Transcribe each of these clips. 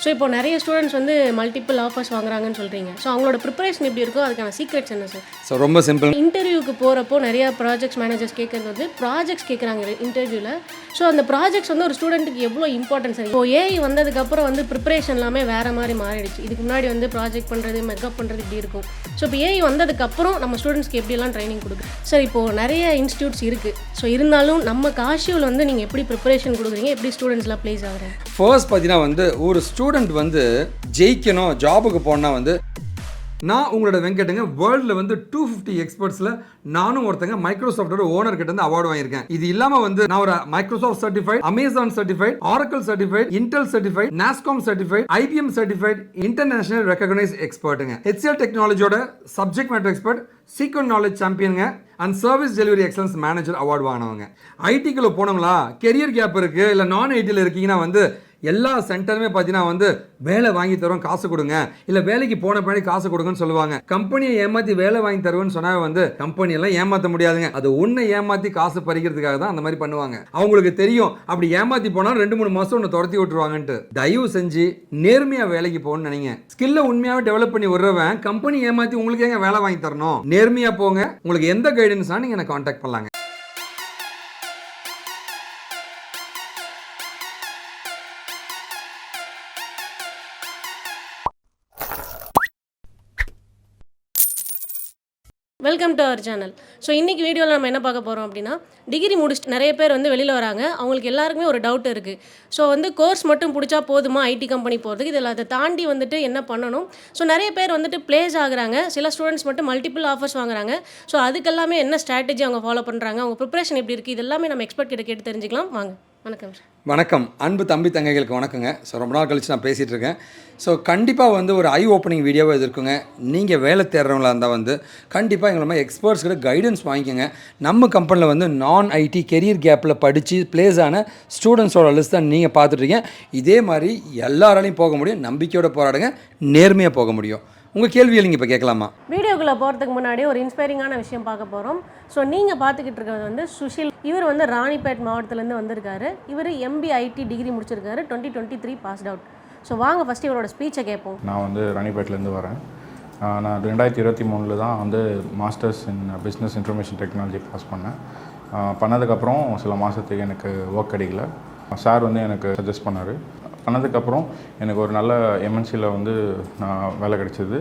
So இப்போ நிறைய students வந்து மல்டிபிள் ஆஃபர்ஸ் வாங்குறாங்கன்னு சொல்கிறீங்க. ஸோ அவங்களோட ப்ரிப்பரேஷன் எப்படி இருக்கோ அதுக்கான சீக்ரெட்ஸ் என்ன சார்? ஸோ ரொம்ப சிம்பிள். இன்டர்வியூக்கு போகிறப்போ நிறையா ப்ராஜெக்ட்ஸ் மேனேஜர்ஸ் கேட்குறது வந்து ப்ராஜெக்ட்ஸ் கேட்குறாங்க இன்டர்வியூவில். ஸோ அந்த ப்ராஜெக்ட்ஸ் வந்து ஒரு ஸ்டூடெண்ட்டுக்கு எவ்வளோ இம்பார்ட்டன்ஸ் இருக்குது. இப்போ ஏஐ வந்ததுக்கப்புறம் வந்து ப்ரிப்பரேஷன் எல்லாமே வேறு மாதிரி மாறிடுச்சு. இதுக்கு முன்னாடி வந்து ப்ராஜெக்ட் பண்ணுறது மெக்கப் பண்ணுறது இப்படி இருக்கும். ஸோ இப்போ ஏஐ வந்ததுக்கப்புறம் நம்ம ஸ்டூடெண்ட்ஸ்க்கு எப்படியெல்லாம் ட்ரைனிங் கொடுக்கும் சார்? இப்போது நிறைய இன்ஸ்டியூட்ஸ் இருக்குது. ஸோ இருந்தாலும் நம்ம காஷியூவில் வந்து நீங்கள் எப்படி ப்ரிப்பரேஷன் கொடுக்குறீங்க, எப்படி ஸ்டூடெண்ட்ஸ்லாம் ப்ளேஸ் ஆகுறாங்க? ஃபர்ஸ்ட் பார்த்தீங்கன்னா வந்து ஒரு ஸ்டூடெண்ட் வந்து ஜெயிக்கணும், ஜாபுக்கு போனால் வந்து நான் உங்களோட வெங்கட்டுங்க வேர்ல்டில் வந்து 250 எக்ஸ்பர்ட்ஸில் நானும் ஒருத்தங்க மைக்ரோசாஃப்டோட ஓனர் கிட்ட இருந்து அவார்டு வாங்கியிருக்கேன். இது இல்லாமல் வந்து நான் ஒரு Microsoft certified, Amazon certified, Oracle certified, Intel certified, NASSCOM certified, IBM certified, international recognise எக்ஸ்பர்ட்டுங்க. HCL டெக்னாலஜியோட subject matter expert, sequent knowledge சாம்பியனுங்க and service delivery excellence manager award வாங்கினவங்க. ஐடிக்குள்ள போனவங்களா, கெரியர் கேப் இருக்குது, இல்லை நான் ஐடியில் இருக்கீங்கன்னா வந்து எல்லா சென்டருமே பார்த்தீங்கன்னா வந்து வேலை வாங்கி தருவோம், காசு கொடுங்க, இல்லை வேலைக்கு போன பின்னாடி காசு கொடுங்கன்னு சொல்லுவாங்க. கம்பெனியை ஏமாற்றி வேலை வாங்கி தருவேன்னு சொன்னால் வந்து கம்பெனியெல்லாம் ஏமாற்ற முடியாதுங்க. அது உன்னை ஏமாற்றி காசு பறிக்கிறதுக்காக தான் அந்த மாதிரி பண்ணுவாங்க. அவங்களுக்கு தெரியும் அப்படி ஏமாற்றி போனால் 2-3 மாதம் ஒன்று துரத்தி விட்டுருவாங்கன்ட்டு. தயவு செஞ்சு நேர்மையாக வேலைக்கு போகணும்னு நினைங்க. ஸ்கில்லை உண்மையாகவே டெவலப் பண்ணி விடுறவன் கம்பெனி ஏமாற்றி உங்களுக்கு ஏங்க வேலை வாங்கி தரணும்? நேர்மையாக போங்க. உங்களுக்கு எந்த கைடன்ஸ்னா நீங்கள் என்னை கான்டாக்ட் பண்ணலாங்க. Welcome to our channel. So இன்றைக்கி வீடியோவில் நம்ம என்ன பார்க்க போகிறோம் அப்படின்னா, டிகிரி முடிச்சுட்டு நிறைய பேர் வந்து வெளியில் வராங்க. அவங்களுக்கு எல்லாருக்குமே ஒரு டவுட் இருக்குது. ஸோ வந்து கோர்ஸ் மட்டும் பிடிச்சா போதுமா ஐடி கம்பெனி போகிறதுக்கு? இதில் அதை தாண்டி வந்துட்டு என்ன பண்ணணும்? ஸோ நிறைய பேர் வந்துட்டு பிளேஸ் ஆகுறாங்க, சில ஸ்டூடெண்ட்ஸ் மட்டும் மல்டிபிள் ஆஃபர்ஸ் வாங்குறாங்க. ஸோ அதுக்கெல்லாமே என்ன ஸ்ட்ராட்டஜி அவங்க ஃபாலோ பண்ணுறாங்க, அவங்க ப்ரிப்பரேஷன் எப்படி இருக்குது, இதெல்லாமே நம்ம எக்ஸ்பர்ட் கிட்ட கேட்டு தெரிஞ்சுக்கலாம். வாங்க. வணக்கம் சார். வணக்கம் அன்பு தம்பி தங்கைகளுக்கு வணக்கங்க. ஸோ ரொம்ப நாள் கழிச்சு நான் பேசிகிட்டு இருக்கேன். ஸோ கண்டிப்பாக வந்து ஒரு ஐ ஓப்பனிங் வீடியோவாக இது இருக்குங்க. நீங்கள் வேலை தேடுறவங்களா இருந்தால் வந்து கண்டிப்பாக எங்களை மாதிரி எக்ஸ்பர்ட்ஸ் கிட்ட கைடன்ஸ் வாங்கிக்கோங்க. நம்ம கம்பெனியில் வந்து நான் ஐடி கெரியர் கேப்பில் படித்து பிளேஸ் ஆன ஸ்டூடெண்ட்ஸோட லிஸ்ட் தான் நீங்கள் பார்த்துட்ருக்கீங்க. இதே மாதிரி எல்லாராலையும் போக முடியும். நம்பிக்கையோட போராடுங்க, நேர்மையாக போக முடியும். உங்கள் கேள்வியை நீங்கள் இப்போ கேட்கலாமா? வீடியோக்குள்ளே போகிறதுக்கு முன்னாடி ஒரு இன்ஸ்பைரிங்கான விஷயம் பார்க்க போகிறோம். ஸோ நீங்கள் பார்த்துக்கிட்டு இருக்கிறது வந்து சுஷில். இவர் வந்து ராணிப்பேட் மாவட்டத்துலேருந்து வந்திருக்காரு. இவர் MBIT டிகிரி முடிச்சிருக்காரு, 2023 பாஸ்ட் அவுட். ஸோ வாங்க ஃபஸ்ட்டு இவரோட ஸ்பீச்சை கேட்போம். நான் வந்து ராணிப்பேட்லேருந்து வரேன். நான் 2023 தான் வந்து masters in business information technology pass பண்ணேன். பண்ணதுக்கப்புறம் சில மாதத்துக்கு எனக்கு ஒர்க் கிடைக்கல. சார் வந்து எனக்கு சஜஸ்ட் பண்ணார். பண்ணதுக்கப்புறம் எனக்கு ஒரு நல்ல MNCயில் வந்து நான் வேலை கிடைச்சிது.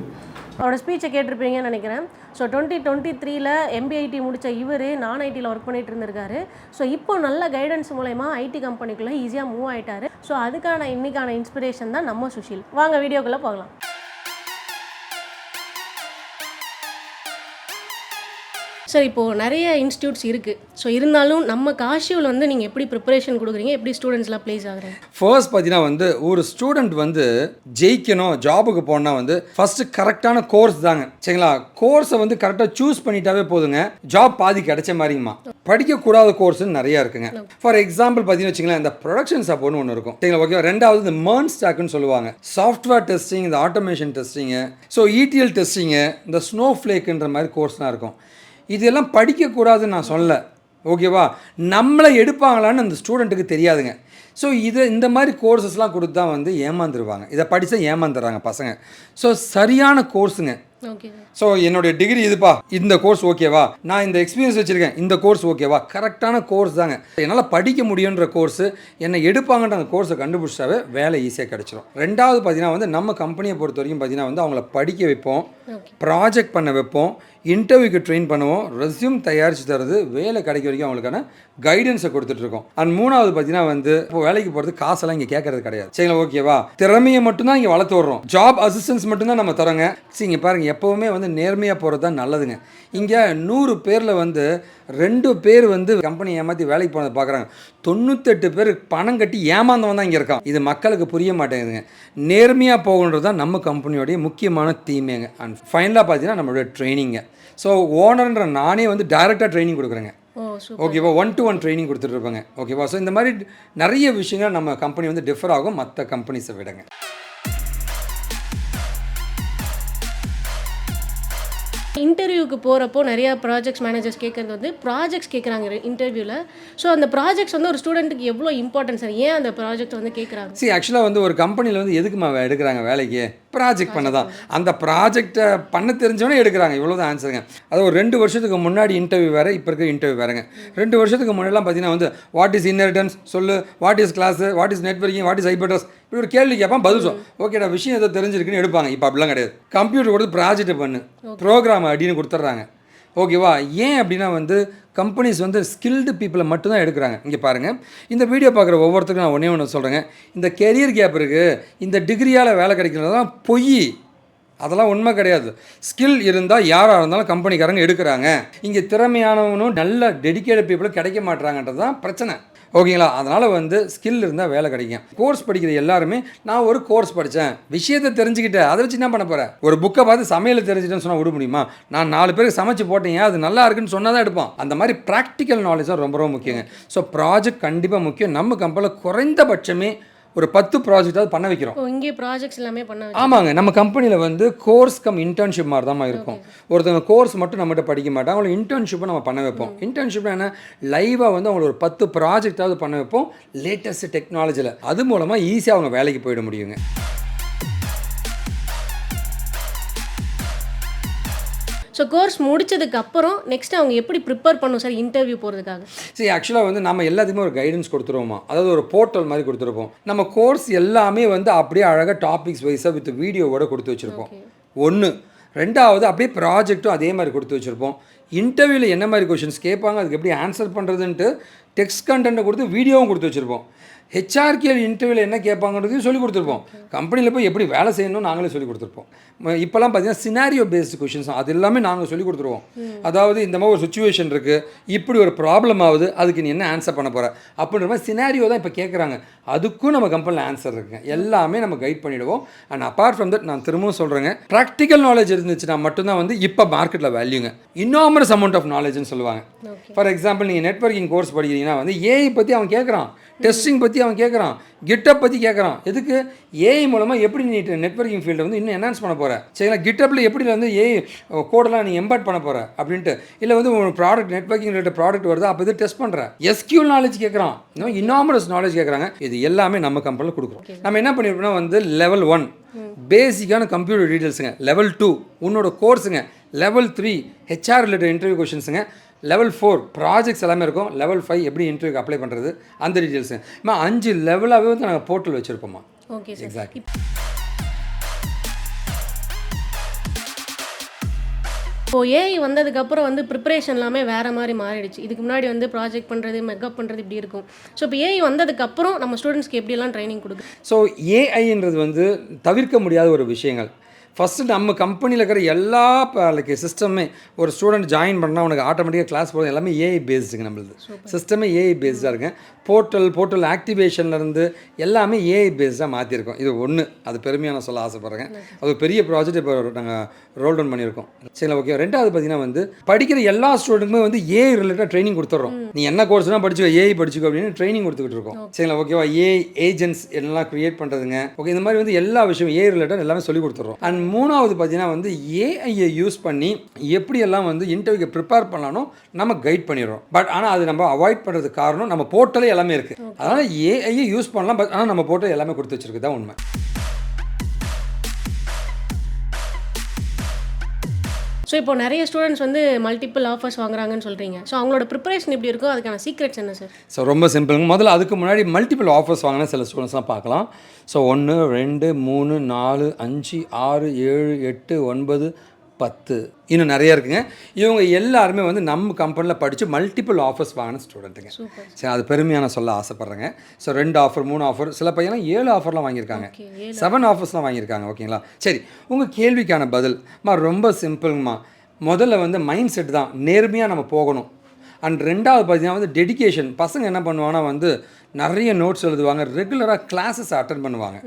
அவரோட ஸ்பீச்சை கேட்டிருப்பீங்கன்னு நினைக்கிறேன். ஸோ 2023 MBIT முடித்த இவர் நான் ஐடியில் ஒர்க் பண்ணிட்டு இருந்திருக்காரு. ஸோ இப்போ நல்ல கைடன்ஸ் மூலயமா ஐடி கம்பெனிக்குள்ளே ஈஸியாக மூவ் ஆகிட்டாரு. ஸோ அதுக்கான இன்றைக்கான இன்ஸ்பிரேஷன் தான் நம்ம சுஷில். வாங்க வீடியோக்குள்ளே போகலாம். சார் இப்போது நிறைய இன்ஸ்டியூட்ஸ் இருக்குது. ஸோ இருந்தாலும் நம்ம காஷியூவில் வந்து நீங்கள் எப்படி ப்ரிப்பரேஷன் கொடுக்குறீங்க, எப்படி ஸ்டூடெண்ட்ஸ்லாம் ப்ளேஸ் ஆகுறாங்க? ஃபர்ஸ்ட் பார்த்தீங்கன்னா வந்து ஒரு ஸ்டூடெண்ட் வந்து ஜெயிக்கணும், ஜாபுக்கு போனால் வந்து ஃபஸ்ட்டு கரெக்டான கோர்ஸ் தாங்க. சரிங்களா? கோர்ஸை வந்து கரெக்டாக சூஸ் பண்ணிட்டாவே போதுங்க, ஜாப் பாதி கிடைச்ச மாதிரிங்கம்மா. படிக்கக்கூடாத கோர்ஸ்ன்னு நிறையா இருக்குங்க. ஃபார் எக்ஸாம்பிள் பார்த்தீங்கன்னு வச்சுங்களேன், இந்த ப்ரொடக்ஷன் சப்போர்ட்னு ஒன்று இருக்கும். சரிங்களா? ஓகே. ரெண்டாவது இந்த MERN ஸ்டாக்னு சொல்லுவாங்க, சாஃப்ட்வேர் டெஸ்டிங், இந்த automation testing, so ETL testing, இந்த ஸ்னோஃப்ளேக்குன்ற மாதிரி கோர்ஸ்லாம் இருக்கும். இதெல்லாம் படிக்கக்கூடாதுன்னு நான் சொல்லலை, ஓகேவா? நம்மளை எடுப்பாங்களான்னு அந்த ஸ்டூடெண்ட்டுக்கு தெரியாதுங்க. ஸோ இந்த மாதிரி கோர்ஸஸ்லாம் கொடுத்து தான் வந்து ஏமாந்துருவாங்க. இதை படித்தா ஏமாந்துடுறாங்க பசங்க. ஸோ சரியான கோர்ஸுங்க. ஸோ என்னுடைய டிகிரி இதுப்பா, இந்த கோர்ஸ் ஓகேவா, நான் இந்த எக்ஸ்பீரியன்ஸ் வச்சுருக்கேன், இந்த கோர்ஸ் ஓகேவா, கரெக்டான கோர்ஸ் தாங்க. என்னால் படிக்க முடியுன்ற கோர்ஸு, என்னை எடுப்பாங்கன்ற அந்த கோர்ஸை கண்டுபிடிச்சாவே வேலை ஈஸியாக கிடச்சிரும். ரெண்டாவது பார்த்தீங்கன்னா வந்து நம்ம கம்பெனியை பொறுத்த வரைக்கும் பார்த்தீங்கன்னா வந்து அவங்கள படிக்க வைப்போம், ப்ராஜெக்ட் பண்ண வைப்போம், இன்டர்வியூக்கு ட்ரெயின் பண்ணுவோம், ரெஸ்யூம் தயாரித்து தருது, வேலை கிடைக்க வரைக்கும் அவங்களுக்கான கைடன்ஸை கொடுத்துட்ருக்கோம். அண்ட் மூணாவது பார்த்தீங்கன்னா வந்து இப்போ வேலைக்கு போகிறது காசெல்லாம் இங்கே கேட்கறது கிடையாது. சரிங்களா? ஓகேவா? திறமையை மட்டும்தான் இங்கே வளர்த்து விட்றோம், ஜாப் அசிஸ்டன்ஸ் மட்டும்தான் நம்ம தரோங்க. சரிங்க, பாருங்கள், எப்போவுமே வந்து நேர்மையாக போகிறது தான் நல்லதுங்க. இங்கே 100 பேரில் வந்து 2 பேர் வந்து கம்பெனி ஏமாற்றி வேலைக்கு போனதை பார்க்குறாங்க. 98 பேர் பணம் கட்டி ஏமாந்தவன் தான் இங்கே இருக்கான். இது மக்களுக்கு புரிய மாட்டேங்குதுங்க. நேர்மையாக போகணுன்றது தான் நம்ம கம்பெனியோடைய முக்கியமான தீமைங்க. அண்ட் ஃபைனலாக பார்த்தீங்கன்னா நம்மளுடைய ட்ரைனிங்க. ஸோ ஓனர்ன்ற நானே வந்து டைரெக்டாக ட்ரைனிங் கொடுக்குறேங்க. ஓகேவா? 1-to-1 training கொடுத்துட்ருப்பாங்க. ஓகேவா? ஸோ இந்த மாதிரி நிறைய விஷயங்கள் நம்ம கம்பெனி வந்து டிஃபர் ஆகும் மற்ற கம்பெனிஸை விடுங்க. இன்டர்வியூக்கு போகிறப்போ நிறையா ப்ராஜெக்ட்ஸ் மேனேஜர்ஸ் கேட்குறது வந்து ப்ராஜெக்ட்ஸ் கேட்குறாங்க இன்டர்வியூவில். ஸோ அந்த ப்ராஜெக்ட்ஸ் வந்து ஒரு ஸ்டூடெண்ட்டுக்கு எவ்வளோ இம்பார்ட்டன்ஸ் சார், ஏன் அந்த ப்ராஜெக்ட் வந்து கேட்குறாங்க? ஆக்சுவலாக வந்து ஒரு கம்பெனியில் வந்து எதுக்குமா எடுக்கிறாங்க வேலைக்கு? ப்ராஜெக்ட் பண்ண தான். அந்த ப்ராஜெக்டை பண்ண தெரிஞ்சவனே எடுக்கிறாங்க, இவ்வளோ தான் ஆன்சருங்க. அது ஒரு 2 வருஷத்துக்கு முன்னாடி இன்டர்வியூ வேறு, இப்போ இருக்க இன்டர்வியூ வேறுங்க. 2 வருஷத்துக்கு முன்னாடிலாம் பார்த்தீங்கன்னா வந்து வாட் இஸ் இன்ஹெரிட்டன்ஸ் சொல்லு, what is class, what is networking, what is IP address, இப்படி ஒரு கேள்வி கேட்பான், பதில் சொல், ஓகேடா விஷயம் எதோ தெரிஞ்சிருக்குன்னு எடுப்பாங்க. இப்போ அப்படிலாம் கிடையாது. கம்ப்யூட்டர் கொடுத்து ப்ராஜெக்ட் பண்ணு, ப்ரோக்ராம் அப்படின்னு கொடுத்துட்றாங்க. ஓகேவா? ஏன் அப்படின்னா வந்து கம்பெனிஸ் வந்து ஸ்கில்டு பீப்புளை மட்டும்தான் எடுக்கிறாங்க. இங்கே பாருங்கள், இந்த வீடியோ பார்க்குற ஒவ்வொருத்தருக்கும் நான் ஒன்றே சொல்கிறேங்க, இந்த கெரியர் கேப் இருக்குது, இந்த டிகிரியால் வேலை கிடைக்கிறதுலாம் பொய், அதெல்லாம் உண்மை கிடையாது. ஸ்கில் இருந்தால் யாராக இருந்தாலும் கம்பெனிக்காரங்க எடுக்கிறாங்க. இங்கே திறமையானவனும் நல்ல டெடிக்கேட்டட் பீப்புளும் கிடைக்க மாட்டாங்கன்றது தான் பிரச்சனை. ஓகேங்களா? அதனால் வந்து ஸ்கில் இருந்தால் வேலை கிடைக்கும். கோர்ஸ் படிக்கிற எல்லாருமே நான் ஒரு கோர்ஸ் படித்தேன், விஷயத்தை தெரிஞ்சுக்கிட்டேன், அதை வச்சு என்ன பண்ண போகிறேன்? ஒரு புக்கை பார்த்து சமையல் தெரிஞ்சுட்டேன்னு சொன்னால் விட முடியுமா? நான் 4 பேருக்கு சமைச்சு போட்டேன், அது நல்லா இருக்குன்னு சொன்னால் தான் எடுப்போம். அந்த மாதிரி ப்ராக்டிக்கல் நாலேஜ் தான் ரொம்ப ரொம்ப முக்கியங்க. ஸோ ப்ராஜெக்ட் கண்டிப்பாக முக்கியம். நம்ம கம்பெனியில் குறைந்தபட்சமே ஒரு 10 ப்ராஜெக்டாவது பண்ண வைக்கிறோம். இங்கே ப்ராஜெக்ட்ஸ் எல்லாமே பண்ண. ஆமாங்க, நம்ம கம்பெனியில் வந்து கோர்ஸ் கம் இன்டர்ன்ஷிப் மாதிரி தான் இருக்கும். ஒருத்தவங்க கோர்ஸ் மட்டும் நம்மகிட்ட படிக்க மாட்டாங்க, அவங்களை இன்டர்ன்ஷிப்பை நம்ம பண்ண வைப்போம். இன்டர்ன்ஷிப் என்ன, லைவாக வந்து அவங்களை ஒரு 10 ப்ராஜெக்டாவது பண்ண வைப்போம் லேட்டஸ்ட் டெக்னாலஜியில். அது மூலமாக ஈஸியாக அவங்க வேலைக்கு போயிட முடியுங்க. ஸோ கோர்ஸ் முடிச்சதுக்கு அப்புறம் நெக்ஸ்ட் அவங்க எப்படி ப்ரிப்பேர் பண்ணும் சார் இன்டர்வியூ போகிறதுக்காக? ஆக்சுவலாக வந்து நம்ம எல்லாத்துக்குமே ஒரு கைடன்ஸ் கொடுத்துருவோமா, அதாவது ஒரு போர்ட்டல் மாதிரி கொடுத்துருப்போம். நம்ம கோர்ஸ் எல்லாமே வந்து அப்படியே அழகாக டாபிக்ஸ் வைஸாக வித் வீடியோவோட கொடுத்து வச்சுருப்போம். 1. 2வது அப்படியே ப்ராஜெக்ட்டும் அதே மாதிரி கொடுத்து வச்சுருப்போம். இன்டர்வியூவில் என்ன மாதிரி கொஷின்ஸ் கேட்பாங்க, அதுக்கு எப்படி ஆன்சர் பண்ணுறதுன்ட்டு டெக்ஸ்ட் கண்டென்ட்டை கொடுத்து வீடியோவும் கொடுத்து வச்சுருப்போம். ஹெச்ஆர்கேஎல் இன்டர்வியூவில் என்ன கேட்பாங்கிறதையும் சொல்லி கொடுத்துருப்போம். கம்பெனியில் போய் எப்படி வேலை செய்யணும் நாங்களே சொல்லி கொடுத்துருப்போம். இப்போலாம் பார்த்தீங்கன்னா சினாரியோ பேஸ்டு கொஷின்ஸ் அது எல்லாமே நாங்கள் சொல்லி கொடுத்துருவோம். அதாவது இந்த மாதிரி ஒரு சுச்சுவேஷன் இருக்குது, இப்படி ஒரு ப்ராப்ளம் ஆகுது, அதுக்கு நீ என்ன ஆன்சர் பண்ண போகிற அப்படின்ற மாதிரி சினாரியோ தான் இப்போ கேட்குறாங்க. அதுக்கும் நம்ம கம்பெனியில் ஆன்சர் இருக்குங்க, எல்லாமே நம்ம கைட் பண்ணிவிடுவோம். அண்ட் அப்பார்ட் ஃப்ரம் தட் நான் திரும்பவும் சொல்கிறேங்க, ப்ராக்டிக்கல் நாலேஜ் இருந்துச்சுன்னா மட்டும்தான் வந்து இப்போ மார்க்கெட்டில் வேல்யூங்க. இன்னாமரஸ் அமௌண்ட் ஆஃப் நாலேஜ்னு சொல்லுவாங்க. ஃபார் எக்ஸாம்பிள் நீங்கள் நெட்வொர்க்கிங் கோர்ஸ் படிக்கிறீங்கன்னா வந்து ஏஐ பற்றி அவன் கேட்குறான், டெஸ்டிங் பற்றி அவன் கேட்குறான், கிட்டப் பற்றி கேட்குறான். எதுக்கு? ஏஐ மூலமாக எப்படி நீ நெட்வொர்க்கிங் ஃபீல்டை வந்து இன்னும் என்ஹான்ஸ் பண்ண போகிற, சரிங்களா? கிட்டப்பில் எப்படி வந்து ஏஐ கோடெல்லாம் நீ எம்பேட் பண்ண போகிற அப்படின்ட்டு. இல்லை வந்து ஒரு ப்ராடக்ட் நெட்வொர்க்கிங் ரிலேட்டட் ப்ராடக்ட் வருது, அப்போ இது டெஸ்ட் பண்ணுற. எஸ்கியூஎல் நாலேஜ் கேட்குறான், இன்னும் இன்னாமரஸ் நாலேஜ் கேட்குறாங்க. இது எல்லாமே நம்ம கம்பெனியில் கொடுக்குறோம். நம்ம என்ன பண்ணியிருப்போம்னா வந்து லெவல் 1 பேசிக்கான கம்ப்யூட்டர் டீட்டெயில்ஸுங்க, லெவல் 2 உன்னோட கோர்ஸுங்க, லெவல் 3 ஹெச்ஆர் ரிலேட்டட் இன்டர்வியூ கொஷின்ஸுங்க, லெவல் 4 ப்ராஜெக்ட்ஸ் எல்லாமே இருக்கும், லெவல் 5 எப்படி இன்டர்வியூக்கு அப்ளை பண்ணுறது அந்த டீட்டெயில்ஸு. 5 லெவலாகவே வந்து நாங்கள் போர்ட்டல் வச்சுருப்போம்மா. Okay sir. எக்ஸாக்ட்லி. இப்போ ஏஐ வந்ததுக்கப்புறம் வந்து ப்ரிப்பரேஷன் எல்லாமே வேறு மாதிரி மாறிடுச்சு. இதுக்கு முன்னாடி வந்து ப்ராஜெக்ட் பண்ணுறது, மெக்கப் பண்ணுறது இப்படி இருக்கும். ஸோ இப்போ ஏஐ வந்ததுக்கப்புறம் நம்ம ஸ்டூடெண்ட்ஸ்க்கு எப்படியெல்லாம் ட்ரைனிங் கொடுக்கும்? ஸோ ஏஐன்றது வந்து தவிர்க்க முடியாத ஒரு விஷயங்கள். ஃபஸ்ட்டு நம்ம கம்பெனியில் இருக்கிற எல்லா லைக் சிஸ்டமே ஒரு ஸ்டூடெண்ட் ஜாயின் பண்ணால் அவனுக்கு ஆட்டோமேட்டிக்காக கிளாஸ் போகிறது எல்லாமே ஏஐ பேஸ்டுங்க. நம்மளுது சிஸ்டமே ஏஐ பேஸ்டாக இருக்குங்க. போர்ட்டல் ஆக்டிவேஷன்லேருந்து எல்லாமே ஏஐ பேஸ்டாக மாற்றிருக்கோம். இது ஒன்று, அது பெருமையாக நான் சொல்ல ஆசைப்பட்றேங்க. அது ஒரு பெரிய ப்ராஜெக்ட் இப்போ நாங்கள் ரோல் டவுன் பண்ணியிருக்கோம். சரிங்களா? ஓகே. 2வது பார்த்தீங்கன்னா வந்து படிக்கிற எல்லா ஸ்டூடெண்ட்டுக்குமே வந்து ஏஐ ரிலேட்டட் ட்ரைனிங் கொடுத்துட்றோம். நீ என்ன கோர்ஸ்னால் படிச்சுக்கோ, ஏஐ படிச்சுக்கோ அப்படின்னு ட்ரைனிங் கொடுத்துக்கிட்டு இருக்கோம். சரிங்களா? ஓகேவா? ஏஐ ஏஜென்ட்ஸ் என்னெல்லாம் க்ரியேட் பண்ணுறதுங்க, ஓகே, இந்த மாதிரி வந்து எல்லா விஷயம் ஏஐ ரிலேட்டட் எல்லாமே சொல்லி கொடுத்துட்றோம். அண்ட் 3வது பார்த்தீங்கன்னா வந்து ஏஐயை யூஸ் பண்ணி எப்படியெல்லாம் வந்து இன்டர்வியூக்கு ப்ரிப்பேர் பண்ணலானோ நம்ம கைட் பண்ணிடுறோம். பட் ஆனால் அது நம்ம அவாய்ட் பண்ணுறதுக்கு காரணம் நம்ம போர்ட்டலே எல்லாமே இருக்குது. அதனால் ஏஐயை யூஸ் பண்ணலாம், பட் ஆனால் நம்ம போர்ட்டல் எல்லாமே கொடுத்து வச்சிருக்கு தான் உண்மை. ஸோ இப்போ நிறைய ஸ்டூடெண்ட்ஸ் வந்து மல்டிபிள் ஆஃபர்ஸ் வாங்குறாங்கன்னு சொல்கிறீங்க. ஸோ அவங்களோட ப்ரிப்பரேஷன் எப்படி இருக்கும், அதுக்கான சீக்ரெட்ஸ் என்ன சார்? ஸோ ரொம்ப சிம்பிளுங்க. முதல்ல அதுக்கு முன்னாடி மல்டிபிள் ஆஃபர்ஸ் வாங்கினா சில ஸ்டூடெண்ட்ஸ்லாம் பார்க்கலாம். ஸோ 1 2 3 4 5 6 7 8 9 10 இன்னும் நிறைய இருக்குங்க. இவங்க எல்லாருமே வந்து நம்ம கம்பெனியில் படித்து மல்டிபிள் ஆஃபர்ஸ் வாங்கின ஸ்டூடெண்ட்டுங்க. சரி, அது பெருமையான சொல்ல ஆசைப்பட்றேங்க. ஸோ 2 ஆஃபர் 3 ஆஃபர், சில பையன்லாம் 7 ஆஃபர்லாம் வாங்கியிருக்காங்க, 7 ஆஃபர்ஸ்லாம் வாங்கியிருக்காங்க. ஓகேங்களா? சரி, உங்கள் கேள்விக்கான பதில் ரொம்ப சிம்பிள்ங்கம்மா. முதல்ல வந்து மைண்ட் செட் தான், நேர்மையாக நம்ம போகணும். அண்ட் 2வது பார்த்தீங்கன்னா வந்து டெடிகேஷன். பசங்க என்ன பண்ணுவாங்கன்னா வந்து நிறைய நோட்ஸ் எழுதுவாங்க, ரெகுலராக கிளாஸஸ் அட்டன் பண்ணுவாங்க.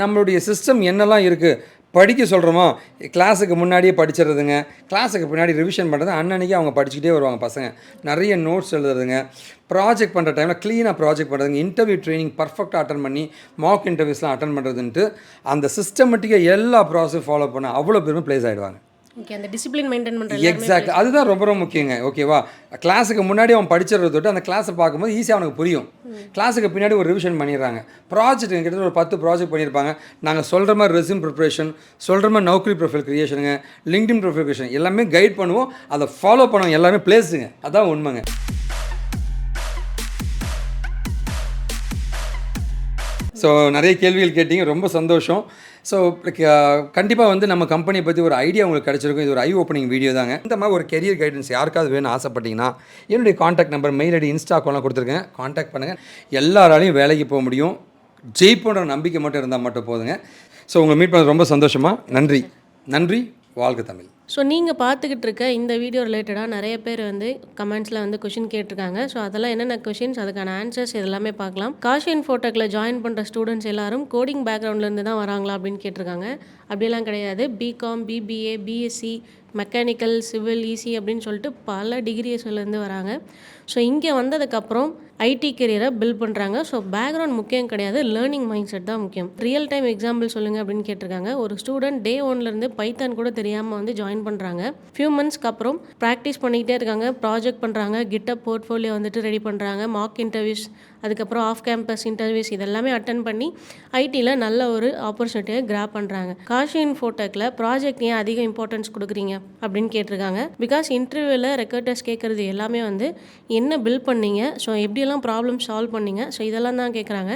நம்மளுடைய சிஸ்டம் என்னெல்லாம் இருக்குது, படிக்க சொல்கிறோமோ கிளாஸுக்கு முன்னாடியே படிச்சிடுறதுங்க, கிளாஸுக்கு பின்னாடி ரிவிஷன் பண்ணுறது, அன்னன்னைக்கு அவங்க படிச்சுக்கிட்டே வருவாங்க பசங்க. நிறைய நோட்ஸ் எழுதுறதுங்க, ப்ராஜெக்ட் பண்ணுற டைமில் க்ளீனாக ப்ராஜெக்ட் பண்ணுறதுங்க, இன்டர்வியூ ட்ரைனிங் பர்ஃபெக்டாக அட்டன் பண்ணி மார்க் இன்டர்வியூஸ்லாம் அட்டன் பண்ணுறதுன்ட்டு அந்த சிஸ்டமேட்டிக்காக எல்லா ப்ராசஸும் ஃபாலோ பண்ண அவ்வளோ பேருமே ப்ளேஸ் ஆகிடுவாங்க. ஓகே, அந்த டிசிப்ளின் மெயின்டைன் பண்ணுற எக்ஸாக்ட், அதுதான் ரொம்ப ரொம்ப முக்கியங்க. ஓகேவா, கிளாஸுக்கு முன்னாடி அவன் படிச்சிடறத தொட்டு அந்த கிளாஸை பார்க்கும்போது ஈஸியாக அவனுக்கு புரியும். கிளாஸுக்கு பின்னாடி ஒரு ரிவிஷன் பண்ணிடுறாங்க. ப்ராஜெக்ட் கிட்டத்தட்ட ஒரு 10 ப்ராஜெக்ட் பண்ணியிருப்பாங்க. நாங்கள் சொல்கிற மாதிரி ரெஸ்யூம் ப்ரிப்ரேஷன், சொல்கிற மாதிரி நௌக்கரி ப்ரொஃபைல் கிரியேஷனுங்க, லிங்க்டின் ப்ரொஃபைல் கிரியேஷன் எல்லாமே கைட் பண்ணுவோம். அதை ஃபாலோ பண்ணுவோம், எல்லாமே பிளேஸுங்க. அதான் உண்மைங்க. ஸோ நிறைய கேள்விகள் கேட்டிங்க, ரொம்ப சந்தோஷம். ஸோ கண்டிப்பாக வந்து நம்ம கம்பெனியை பற்றி ஒரு ஐடியா உங்களுக்கு கிடச்சிருக்கும். இது ஒரு ஐ ஓப்பனிங் வீடியோ தாங்க. இந்த மாதிரி ஒரு கெரியர் கைடன்ஸ் யாருக்காவது வேணும்னு ஆசைப்பட்டீங்கன்னா என்னுடைய contact number, mail ID, insta அக்கௌண்ட்லாம் கொடுத்துருக்கேன். காண்டாக்ட் பண்ணுங்கள். எல்லாராலையும் வேலைக்கு போக முடியும். ஜெயிப்போன்ற நம்பிக்கை மட்டும் இருந்தால் மட்டும் போதுங்க. ஸோ உங்களை மீட் பண்ணது ரொம்ப சந்தோஷமா. நன்றி. நன்றி. வாழ்க தமிழ். ஸோ நீங்கள் பார்த்துக்கிட்டு இருக்க இந்த வீடியோ ரிலேட்டடாக நிறைய பேர் வந்து கமெண்ட்ஸில் வந்து கொஷின் கேட்டிருக்காங்க. ஸோ அதெல்லாம் என்னென்ன கொஷின்ஸ், அதுக்கான ஆன்சர்ஸ் இதெல்லாமே பார்க்கலாம். காஷி இன்ஃபோடெக்கில் ஜாயின் பண்ணுற ஸ்டூடெண்ட்ஸ் எல்லாரும் கோடிங் பேக்ரவுண்ட்லேருந்து தான் வராங்களா அப்படின்னு கேட்டிருக்காங்க. அப்படிலாம் கிடையாது. BCom, BBA, BSc, mechanical, civil, EC அப்படின்னு சொல்லிட்டு பல டிகிரிஸ்லேருந்து வராங்க. ஸோ இங்கே வந்ததுக்கப்புறம் ஐடி கெரியரை பில்ட் பண்ணுறாங்க. ஸோ பேக்ரவுண்ட் முக்கியம் கிடையாது, லேர்னிங் மைண்ட் செட் தான் முக்கியம். ரியல் டைம் எக்ஸாம்பிள் சொல்லுங்கள் அப்படின்னு கேட்டிருக்காங்க. ஒரு ஸ்டூடெண்ட் டே 1லேருந்து பைத்தான் கூட தெரியாமல் வந்து ஜாயின் பண்ணுறாங்க. ஃபியூ மந்த்ஸ்க்கு அப்புறம் ப்ராக்டிஸ் பண்ணிக்கிட்டே இருக்காங்க, ப்ராஜெக்ட் பண்ணுறாங்க, கிட்டப் போர்ட்ஃபோலியோ வந்துட்டு ரெடி பண்ணுறாங்க, மார்க் இன்டர்வியூஸ், அதுக்கப்புறம் ஆஃப் கேம்பஸ் இன்டர்வியூஸ் இதெல்லாமே அட்டன் பண்ணி ஐடியில் நல்ல ஒரு ஆப்பர்ச்சுனிட்டியை கிராப் பண்ணுறாங்க. காஷி இன்ஃபோடெக்கில் ப்ராஜெக்ட் ஏன் அதிக இம்பார்ட்டன்ஸ் கொடுக்குறீங்க அப்படின்னு கேட்டிருக்காங்க. பிகாஸ் இன்டர்வியூவில் ரெக்ரூட்டர்ஸ் கேட்குறது எல்லாமே வந்து என்ன பில்ட் பண்ணீங்க, ஸோ எப்படியெல்லாம் ப்ராப்ளம் சால்வ் பண்ணீங்க, ஸோ இதெல்லாம் தான் கேட்குறாங்க.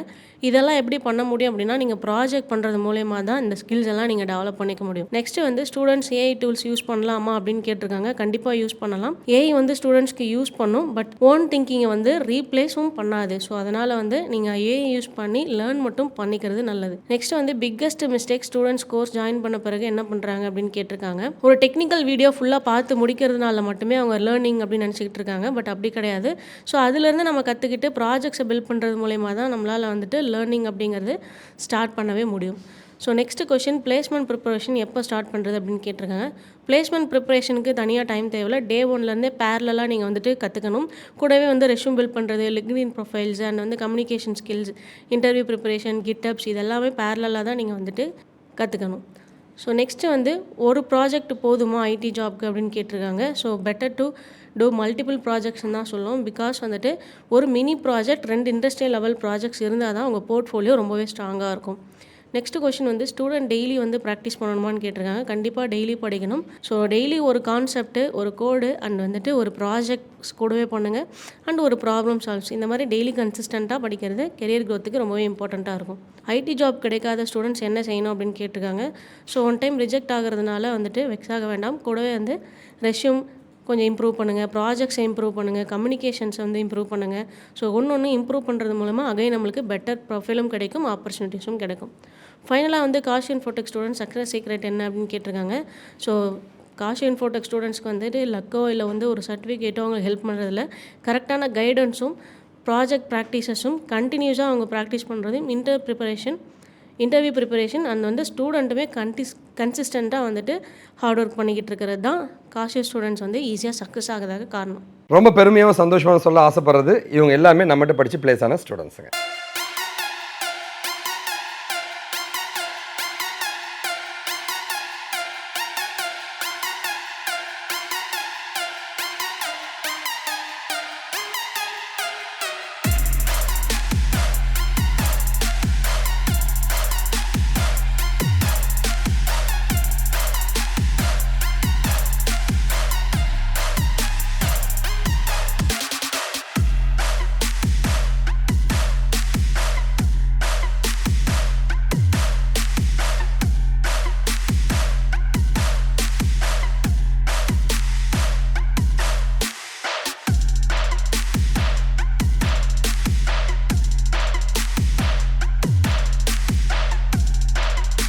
இதெல்லாம் எப்படி பண்ண முடியும் அப்படின்னா நீங்கள் ப்ராஜெக்ட் பண்ணுறது மூலயமா தான் இந்த ஸ்கில்ஸ் எல்லாம் நீங்கள் டெவலப் பண்ணிக்க முடியும். நெக்ஸ்ட்டு வந்து ஸ்டூடெண்ட்ஸ் ஏஐ டூல்ஸ் யூஸ் பண்ணலாமா அப்படின்னு கேட்டிருக்காங்க. கண்டிப்பாக யூஸ் பண்ணலாம். ஏஐ வந்து ஸ்டூடெண்ட்ஸ்க்கு யூஸ் பண்ணும், பட் ஓன் திங்கிங்கை வந்து ரீப்ளேஸும் பண்ணாது. ஸோ அதனால் வந்து நீங்கள் ஏஐ யூஸ் பண்ணி லேர்ன் மட்டும் பண்ணிக்கிறது நல்லது. நெக்ஸ்ட் வந்து biggest mistake students course join பண்ண பிறகு என்ன பண்ணுறாங்க அப்படின்னு கேட்டிருக்காங்க. ஒரு டெக்னிக்கல் வீடியோ ஃபுல்லாக பார்த்து முடிக்கிறதுனால மட்டுமே அவங்க லேர்னிங் அப்படின்னு நினச்சிக்கிட்டு இருக்காங்க. பட் அப்படி கிடையாது. ஸோ அதுலேருந்து நம்ம கற்றுக்கிட்டு ப்ராஜெக்ட்ஸை பில்ட் பண்ணுறது மூலயமா தான் நம்மளால் வந்துட்டு லேர்னிங் அப்படிங்கிறது ஸ்டார்ட் பண்ணவே முடியும். So next question, placement preparation எப்போ ஸ்டார்ட் பண்ணுறது அப்படின்னு கேட்டிருக்காங்க. பிளேஸ்மெண்ட் ப்ரிப்பரேஷனுக்கு தனியாக டைம் தேவையில்ல. டே 1லேருந்தே பேரலாக நீங்கள் வந்துட்டு கற்றுக்கணும். கூடவே வந்து ரெஸ்யூம் பில்ட் பண்ணுறது, லிங்க்டின் ப்ரொஃபைல்ஸ் அண்ட் வந்து கம்யூனிகேஷன் ஸ்கில்ஸ், இன்டர்வியூ ப்ரிப்பரேஷன், கிட்டப்ஸ் இதெல்லாமே பேரலாக தான் நீங்கள் வந்துட்டு கற்றுக்கணும். ஸோ நெக்ஸ்ட்டு வந்து ஒரு ப்ராஜெக்ட் போதுமா ஐடி ஜாப்க்கு அப்படின்னு கேட்டிருக்காங்க. So better to do multiple ப்ராஜெக்ட்ஸ்ன்னு தான் சொல்லுவோம். பிகாஸ் வந்துட்டு ஒரு mini project 2 industrial level projects இருந்தால் தான் உங்கள் போர்ட்ஃபோலியோ ரொம்பவே ஸ்ட்ராங்காக இருக்கும். நெக்ஸ்ட் கொஷின் வந்து ஸ்டூடெண்ட் டெய்லி வந்து ப்ராக்டிஸ் பண்ணணுமான்னு கேட்டிருக்காங்க. கண்டிப்பாக டெய்லி படிக்கணும். ஸோ டெய்லி ஒரு கான்செப்ட்டு, ஒரு கோடு அண்ட் வந்துட்டு ஒரு ப்ராஜெக்ட்ஸ் கூடவே பண்ணுங்கள். அண்ட் ஒரு ப்ராப்ளம் சால்வ்ஸ், இந்த மாதிரி டெய்லி கன்சிஸ்டண்ட்டாக படிக்கிறது கெரியர் க்ரோத்துக்கு ரொம்பவே இம்பார்ட்டண்ட்டாக இருக்கும். ஐடி ஜாப் கிடைக்காத ஸ்டூடெண்ட்ஸ் என்ன செய்யணும் அப்படின்னு கேட்டிருக்காங்க. ஸோ ஒன் டைம் ரிஜெக்ட் ஆகிறதுனால வந்துட்டு வெக்ஸ் ஆக வேண்டாம். கூடவே வந்து ரெஸ்யூம் கொஞ்சம் இம்ப்ரூவ் பண்ணுங்கள், ப்ராஜெக்ட்ஸை இம்ப்ரூவ் பண்ணுங்கள், கம்யூனிகேஷன்ஸை வந்து இம்ப்ரூவ் பண்ணுங்கள். ஸோ ஒன்று இம்ப்ரூவ் பண்ணுறது மூலமாக அகைன் நம்மளுக்கு பெட்டர் ப்ரொஃபைலும் கிடைக்கும், ஆப்பர்ச்சுனிட்டிஸும் கிடைக்கும். ஃபைனலாக வந்து Kashi Infotech students success secret என்ன அப்படின்னு கேட்டிருக்காங்க. ஸோ காஷி இன்ஃபோடெக் ஸ்டூடெண்ட்ஸ்க்கு வந்துட்டு லக்கோ இல்லை வந்து ஒரு சர்டிஃபிகேட்டோ அவங்களுக்கு ஹெல்ப் பண்ணுறதில்ல. கரெக்டான கைடன்ஸும் ப்ராஜெக்ட் ப்ராக்டிசஸும் கண்டினியூஸாக அவங்க ப்ராக்டிஸ் பண்ணுறதையும் இன்டர்வியூ ப்ரிப்பரேஷன் அண்ட் வந்து ஸ்டூடெண்ட்டுமே கன்சிஸ்டண்ட்டாக வந்துட்டு ஹார்ட் ஒர்க் பண்ணிக்கிட்டு இருக்கிறது தான் காஷி ஸ்டூடெண்ட்ஸ் வந்து ஈஸியாக சக்ஸஸ் ஆகிறதுக்கு காரணம். ரொம்ப பெருமையாகவும் சந்தோஷமாக சொல்ல ஆசைப்படுறது இவங்க எல்லாமே நம்மகிட்ட படித்து பிளேஸ் ஆன ஸ்டூடெண்ட்ஸுங்க.